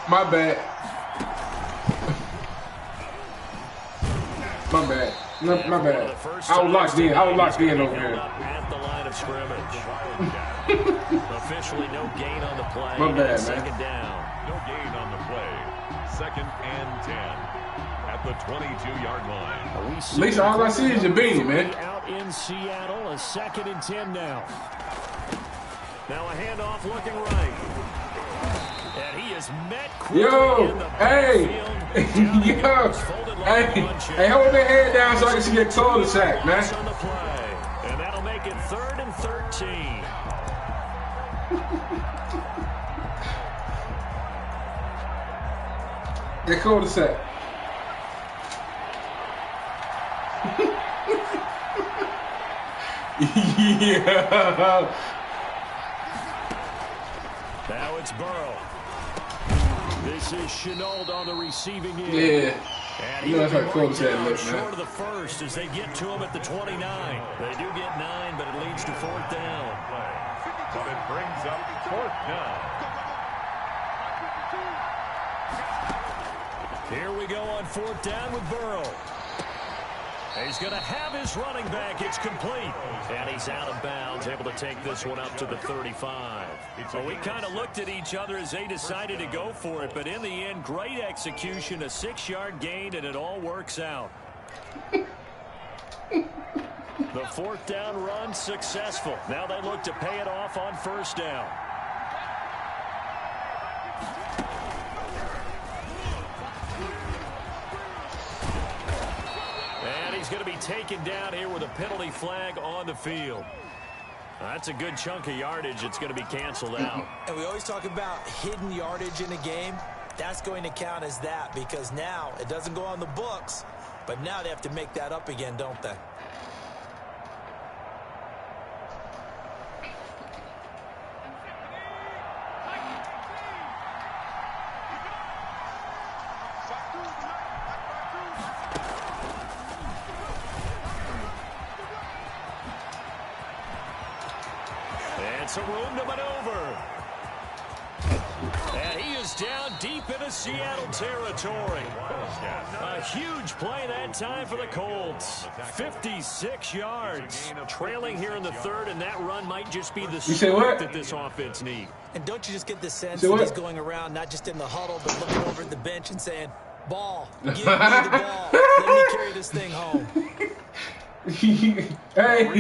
My bad. My bad. My bad. I was locked in. Over here. At the line of scrimmage. Officially no gain on the play. My bad, man. Second down. No gain on the play. 2nd and 10 at the 22-yard line. At least all I see is your beanie, man. Out in Seattle, a 2nd and 10 now. Now a handoff looking right. And he is met quickly in the backfield. Hey, hold that head down so I can see your cul-de-sac, man. On the play. And that'll make it 3rd and 13. That cul-de-sac. Yeah. Now it's Burrow. This is Shenault on the receiving end. Yeah. And you know that's how cul-de-sac looks, man. Short of the first as they get to him at the 29. They do get 9, but it leads to 4th down. But it brings up 4th down. Here we go on 4th down with Burrow. He's going to have his running back. It's complete. And he's out of bounds, able to take this one up to the 35. So we kind of looked at each other as they decided to go for it. But in the end, great execution, a 6-yard gain, and it all works out. The 4th down run successful. Now they look to pay it off on 1st down. He's going to be taken down here with a penalty flag on the field. That's a good chunk of yardage. It's going to be canceled out. And we always talk about hidden yardage in a game. That's going to count as that because now it doesn't go on the books, but now they have to make that up again, don't they? Some room to maneuver. And he is down deep into Seattle territory. A huge play that time for the Colts. 56 yards. Trailing here in the 3rd, and that run might just be the spark that this offense needs. And don't you just get the sense that he's going around, not just in the huddle, but looking over at the bench and saying, ball, give me the ball. Let me carry this thing home. hey, now.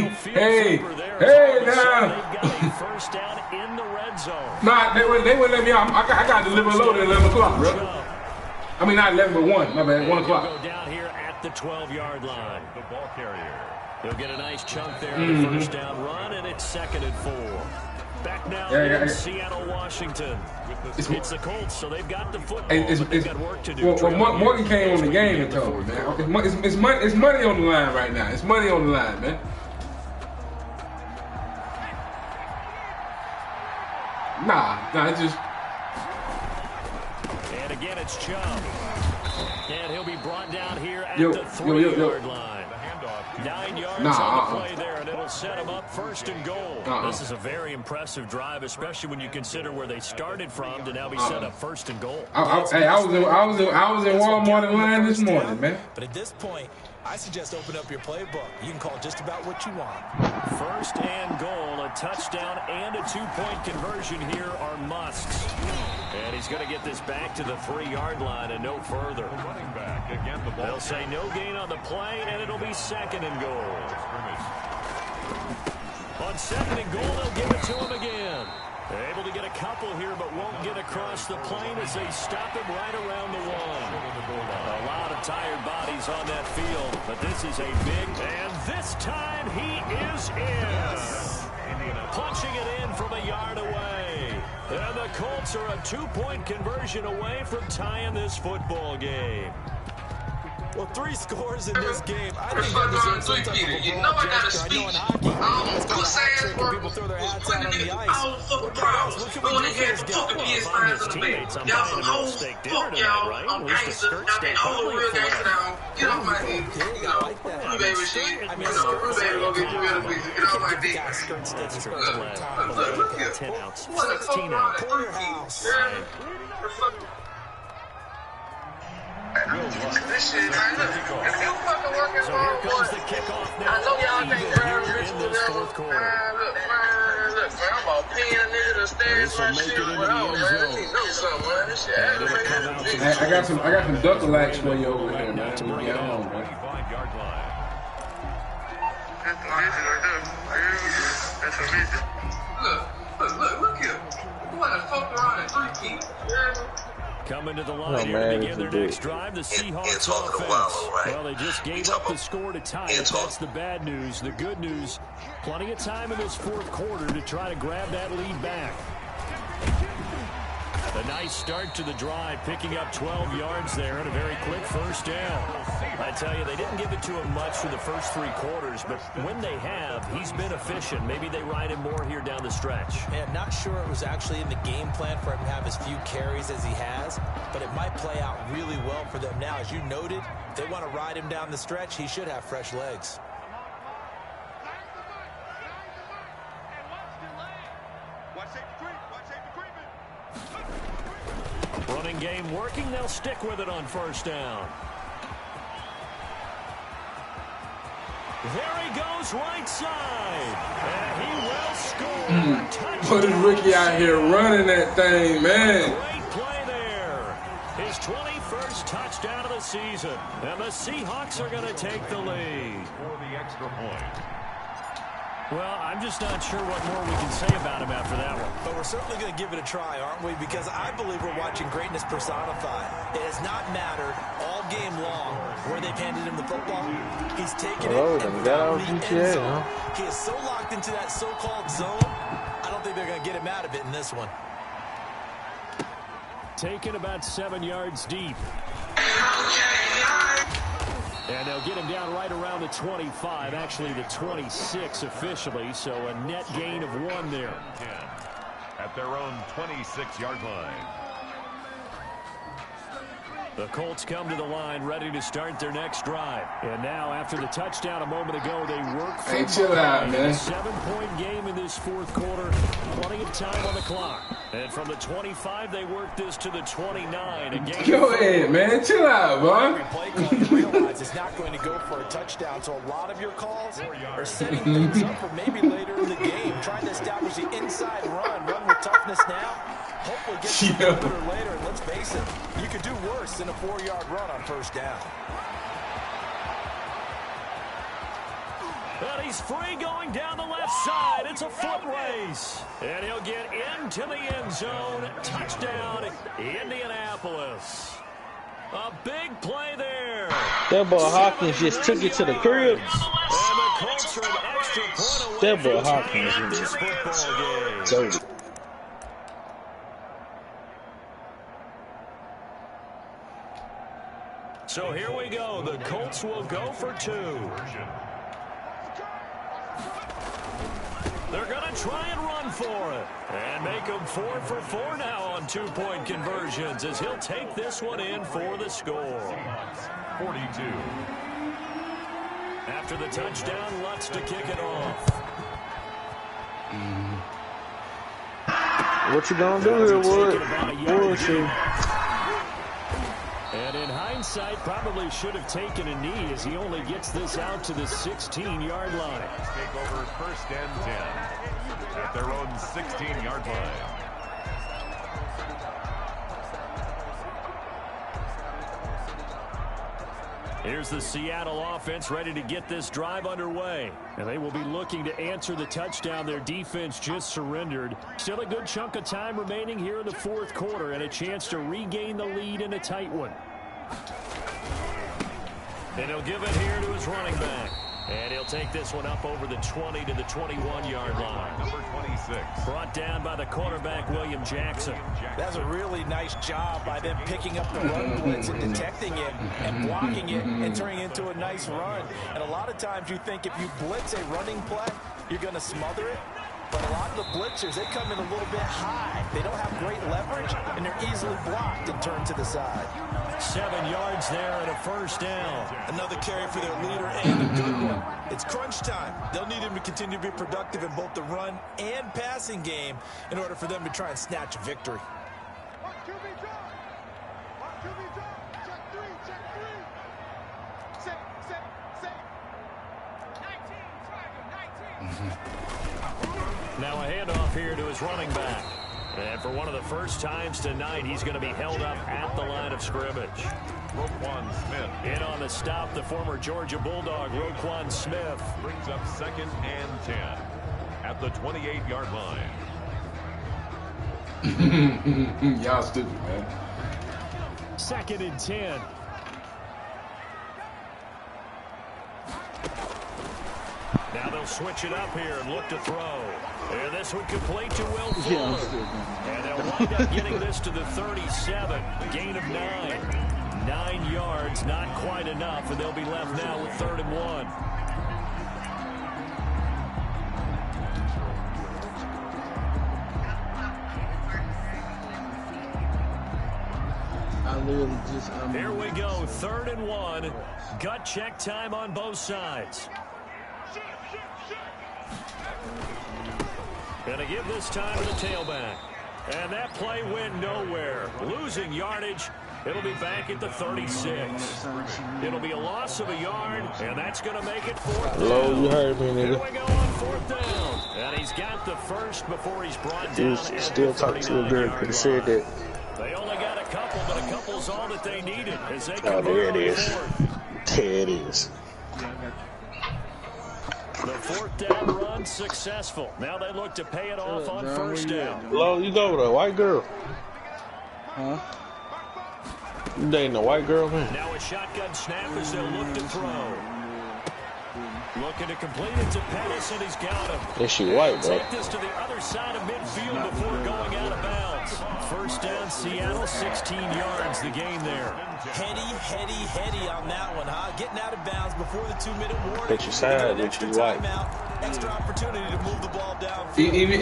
They've got a 1st down in the red zone. Nah, they wouldn't let me out. I got to deliver load at 11 o'clock, bro. I mean, not 11, but 1. My bad, 1 o'clock. Go down here at the 12-yard line. The ball carrier. He'll get a nice chunk there on the 1st down run, and it's 2nd and 4. Back now in Seattle, Washington. It's the Colts, so they've got the football, but they've got work to do. Well, Morgan came on the game and told me, man. It's money on the line right now. It's money on the line, man. Nah, it's just... And again, it's Chubb. And he'll be brought down here at the 3-yard line. 9 yards on the play there, and it'll set them up 1st and goal. This is a very impressive drive, especially when you consider where they started from to now be set up 1st and goal. I was in Walmart in line this morning, man. But at this point, I suggest open up your playbook. You can call just about what you want. 1st and goal, a touchdown and a 2-point conversion here are musts. And he's going to get this back to the 3-yard line and no further. Running back again. The ball. They'll say no gain on the play, and it'll be 2nd and goal. On 2nd and goal, they'll give it to him again. They're able to get a couple here, but won't get across the plane as they stop him right around the one. A lot of tired bodies on that field, but this is a big, and this time he is in. Punching it in from a yard away. And the Colts are a 2-point conversion away from tying this football game. Well, 3 scores in this game. I think that deserves some type of a you know I gotta speak. I'm saying, people throw their hats out on the ice. All fucking problems. Going in here fucking PS5s in the bed. Y'all some hoes. Fuck y'all. I'm gangster. I mean, all the real gangster now. Get off my head. You know, you baby shit. You know, you baby gonna get you better pieces. Get off my dick. Look here. 10 ounce, What the fuck 16 wrong? ounce. 3 keys. This shit, man, look, if you fucking working So for here a comes boy, the kickoff I now. know y'all think Brown Here Rich in will this never, fourth quarter. man, I'm about paying a nigga to stand some shit, but oh, man, he knows something, man, this shit aggravating. I got some Duckalax for you over here, man. To bring it home, man. 25-yard line. That's amazing right there. That's amazing. Look here. You wanna fuck around in 3 keys, Coming to the line here to begin their next drive, the Seahawks offense. Well, they just gave up the score to tie it. That's the bad news. The good news, plenty of time in this fourth quarter to try to grab that lead back. A nice start to the drive, picking up 12 yards there and a very quick first down. I tell you, they didn't give it to him much for the first 3 quarters, but when they have, he's been efficient. Maybe they ride him more here down the stretch. Man, not sure it was actually in the game plan for him to have as few carries as he has, but it might play out really well for them now. As you noted, if they want to ride him down the stretch, he should have fresh legs. Running game working. They'll stick with it on first down. There he goes right side. And he will score. Put his rookie out here running that thing, man. Great play there. His 21st touchdown of the season. And the Seahawks are going to take the lead. For the extra point. Well, I'm just not sure what more we can say about him after that one. But we're certainly going to give it a try, aren't we? Because I believe we're watching greatness personified. It has not mattered all game long where they've handed him the football. He's taken it and found the end zone. He is so locked into that so-called zone, I don't think they're going to get him out of it in this one. Taken about 7 yards deep. And they'll get him down right around the 25, actually the 26 officially, so a net gain of 1 there. 10 at their own 26-yard line. The Colts come to the line, ready to start their next drive. And now, after the touchdown a moment ago, they work for Hey, chill out, man. a 7-point game in this fourth quarter. Plenty of time on the clock. And from the 25, they work this to the 29. Go ahead, man. Chill out, bro. Every play call you realize is not going to go for a touchdown, so a lot of your calls are setting things up for maybe later in the game, trying to establish the inside run with toughness now. Hopefully get some better later, and let's face it, you could do worse than a 4-yard run on first down. And he's free going down the left side. It's a foot race. And he'll get into the end zone. Touchdown, Indianapolis. A big play there. That boy Hawkins just took it to the crib. And the Colts are an extra point away That boy from Hawkins taking this football game. dirty. So here we go. The Colts will go for 2. They're going to try and run for it. And make them 4 for 4 now on 2-point conversions as he'll take this one in for the score. 42. After the touchdown, Lutz to kick it off. What you gonna do here, Wood? And in hindsight, probably should have taken a knee as he only gets this out to the 16-yard line. Take over first and 10 at their own 16-yard line. Here's the Seattle offense ready to get this drive underway. And they will be looking to answer the touchdown their defense just surrendered. Still a good chunk of time remaining here in the fourth quarter and a chance to regain the lead in a tight one. And he'll give it here to his running back. And he'll take this one up over the 20 to the 21-yard line. Number 26. Brought down by the quarterback, William Jackson. That's a really nice job by them picking up the run blitz and detecting it and blocking it and turning it into a nice run. And a lot of times you think if you blitz a running play, you're going to smother it. But a lot of the blitzers, they come in a little bit high. They don't have great leverage, and they're easily blocked and turned to the side. 7 yards there and a first down. Another carry for their leader and a good one. It's crunch time. They'll need him to continue to be productive in both the run and passing game in order for them to try and snatch a victory. Now a handoff here to his running back. And for one of the first times tonight, he's going to be held up at the line of scrimmage. Roquan Smith. In on the stop, the former Georgia Bulldog, Roquan Smith. Brings up 2nd and 10 at the 28-yard line. Y'all stupid, man. 2nd and 10. Now they'll switch it up here and look to throw. And this one complete to Will Fuller. And they'll wind up getting this to the 37. Gain of 9. 9 yards, not quite enough, and they'll be left now with 3rd and 1. Here we go, 3rd and 1. Gut check time on both sides. Gonna give this time to the tailback. And that play went nowhere. Losing yardage. It'll be back at the 36. It'll be a loss of a yard, and that's going to make it 4th down. Low, you heard me, nigga. Here we go on 4th down. And he's got the first before he's brought down. He's still talking to a girl. Could have said that. They only got a couple, but a couple's all that they needed. As they Oh, there it is. 4th. There it is. The 4th down run successful. Now they look to pay it off on 1st down. Low, you go with a white girl. Huh? You dating a white girl, man? Now a shotgun snap as they'll look to throw. Looking to complete it to Pettis, and he's got him. Is she white, bro? Take this to the other side of midfield before going out of bounds. 1st down, Seattle, 16 yards, the gain there. Heady on that one, huh? Getting out of bounds before the 2-minute warning. But you sad that you white. Extra opportunity to move the ball down. Even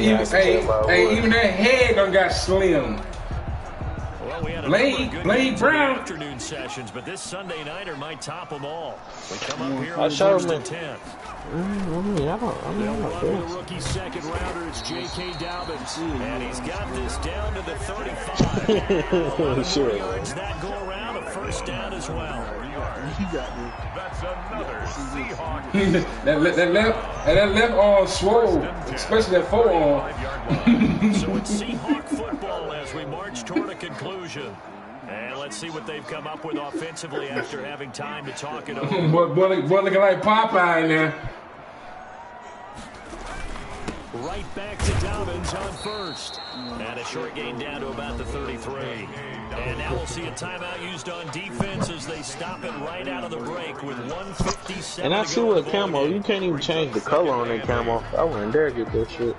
that head done got slim. Well, we had a Blade Brown. Afternoon sessions, but this Sunday nighter might top them all. We come up here I on showed 1st him. and 10. I don't They'll know. run with a rookie 2nd rounder. It's J.K. Dobbins, and he's got this down to the 35. 11 Sure. yards that go around, a 1st down as well. That's another Seahawk. that left arm swole, especially that forearm. So it's Seahawk football as we march toward a conclusion. And let's see what they've come up with offensively after having time to talk it over. boy looking like Popeye in there. Right back to Dobbins on 1st. And a short gain down to about the 33. And now we'll see a timeout used on defense as they stop it right out of the break with 1:57 And I see with a camo, you can't even change the color on that camo. I wouldn't dare get that shit.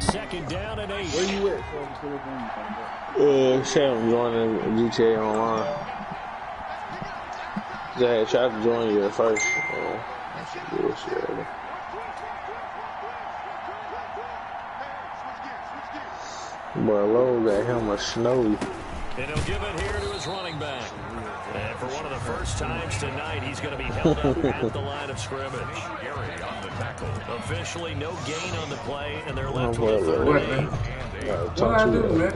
Second down and 8. Where you at? Sam joining GTA Online. I had tried to join you at first. Boy, Lowe got him a snowy. And he'll give it here to his running back. And for one of the first times tonight, he's going to be held up at the line of scrimmage. Gary on the tackle. Officially no gain on the play, and they're left with a 3rd and 8. What I do, man?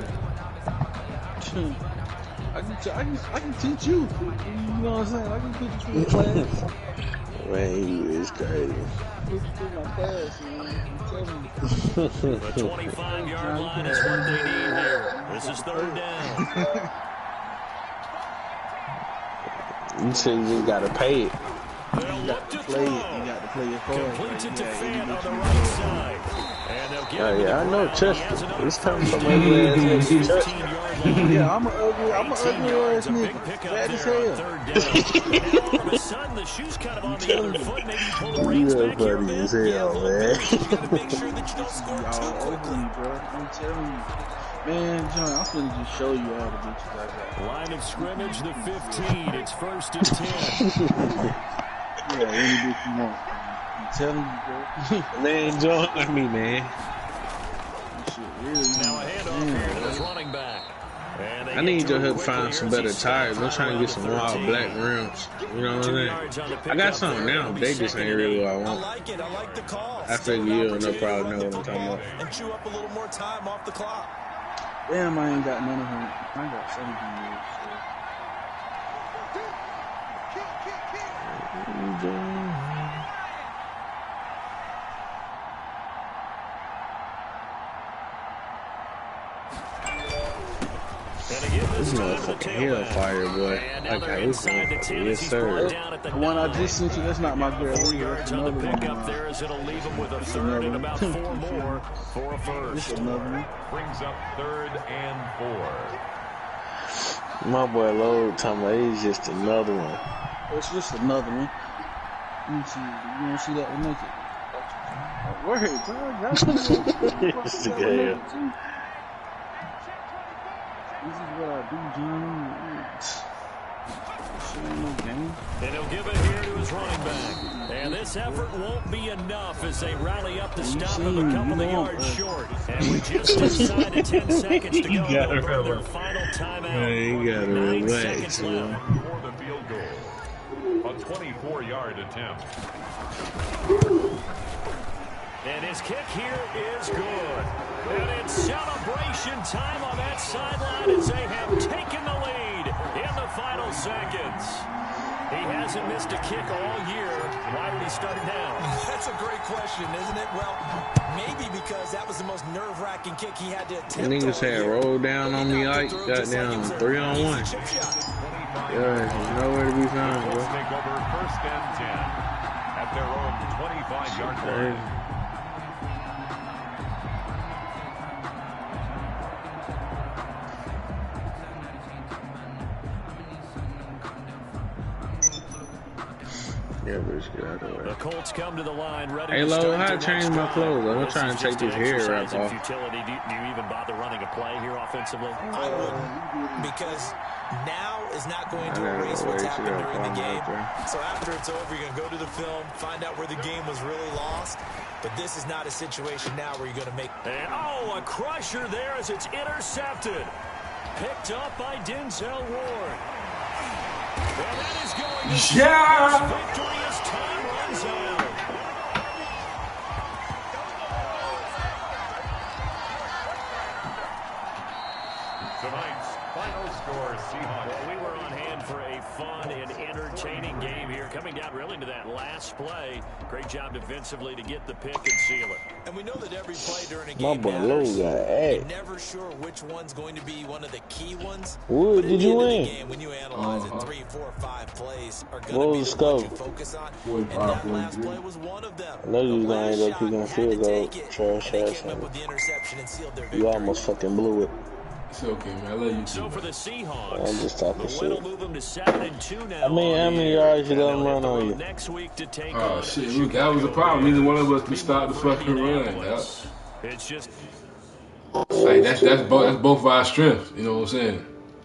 I can teach you. You know what I'm saying? I can teach you in class. Man, you is crazy. The 25-yard line is what they need here. This is third down. You said you just gotta pay it. They'll look to throw. You got to play it forward. Completes it to Fant on the right side. And they'll give Oh yeah, I know Chester. It's time for my ass Yeah, I'm an ugly ass nigga. Bad as hell. Now all of a sudden the shoe's kind of on the other foot. Maybe you pull the reins back here, man. As hell, man. You gotta make sure that you don't score too quickly. Bro. I'm telling you. Man, John, I'm finna just show you all the bitches I got. Line of scrimmage, the 15. It's 1st and 10. Yeah, any bitch you want. I'm telling you, bro. Man, join me, man. Shit, really. Now a handoff here to his running back. I need your help find some better tires. I'm trying to get some wild black rims. You know what I mean? I got some now, but they just ain't really what I want. I like it. I like the call. I figure you'll probably know what I'm talking about. And chew up a little more time off the clock. Damn, I ain't got none of them. I got 17 years. This motherfucking hellfire, boy. Okay, this motherfucker, yes, sir. The one I just sent you, that's not my girl. That's another one. There as it'll leave him with a third and about 4 more for a first. Brings up 3rd and 4. My boy Load talking about he's just another one. It's just another one. You don't see that one naked? Word, bro. It's the game. This is what I do, John. And he'll give it here to his running back. And this effort won't be enough as they rally up to stop him a couple of yards short. And we just inside of 10 seconds to go. They'll throw their final timeout. You gotta 9 relax, seconds left. For the field goal. A 24-yard attempt. And his kick here is good. And it's celebration time on that sideline as they have taken the lead in the final seconds. He hasn't missed a kick all year. Why would he start now? That's a great question, isn't it? Well, maybe because that was the most nerve-wracking kick he had to attempt. Niggas had rolled down on me, Ike. Got down 3-on-1. Yeah, there's nowhere to be found, bro. Take over 1st and 10 at their own 25-yard line. Yeah, bitch, get out of the way. The Colts come to the line ready. Hey, Lo, how I change my clothes? I'm trying to take this hair wrap off. Futility. Do you even bother running a play here offensively? I wouldn't, because now is not going to erase what's happened during the game. So after it's over, you're going to go to the film, find out where the game was really lost. But this is not a situation now where you're going to make... And, a crusher there as it's intercepted. Picked up by Denzel Ward. And that is going to victory as time runs out. Tonight's final score, Seahawks. Well, we were on hand for a fun and entertaining game here. Coming down really to that last play. Great job defensively to get the pick and seal it. And we know that every play during a My game boy matters. Low got You're ass. never sure which one's going to be one of the key ones. Wood, But at did the you end of the win? game, when you analyze it, 3, 4, 5 plays are What going to was be the the ones score? you focus on. And that last play was one of them. I know you was gonna end up Last kicking a shot, field had to goal. take it, Trash and they ass. came up with the interception and sealed their You victory. almost fucking blew it. It's okay, man. I love you too. So for the Seahawks, I'm just talking the shit. win will move them to 7-2 now. How many yards you let them run on you? Next week to take Oh on shit, look, that was the problem. Neither one of us could stop the fucking run. It's just Like that's both our strengths. You know what I'm saying?